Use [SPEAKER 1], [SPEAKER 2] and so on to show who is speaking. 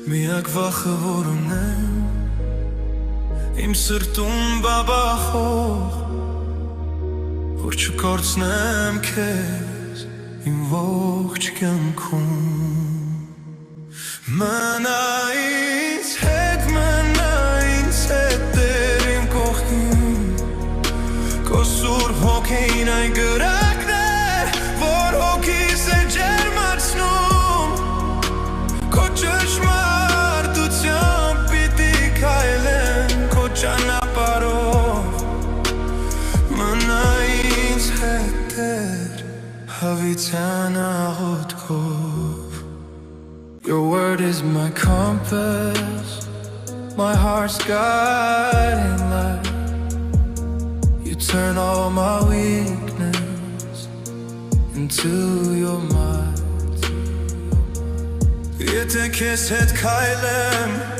[SPEAKER 1] Միակ վախը որ ունեմ Իմ սրտում բաբախող Որ չկորցնեմ քեզ Իմ ողջ կյանքում Մնա ինձ հետ Տեր իմ կողքին Քո սուրբ հոգին այն կրակն է Որ հոգիս է ջերմացնում Քո ճշմարտությամբ պիտի քայլեմ Քո ճանապարհով Մնա ինձ հետ Տեր Հավիտյան աղոթքով Your word is my compass My heart's guiding light You turn all my weakness Into your might Եթե քեզ հետ քայլեմ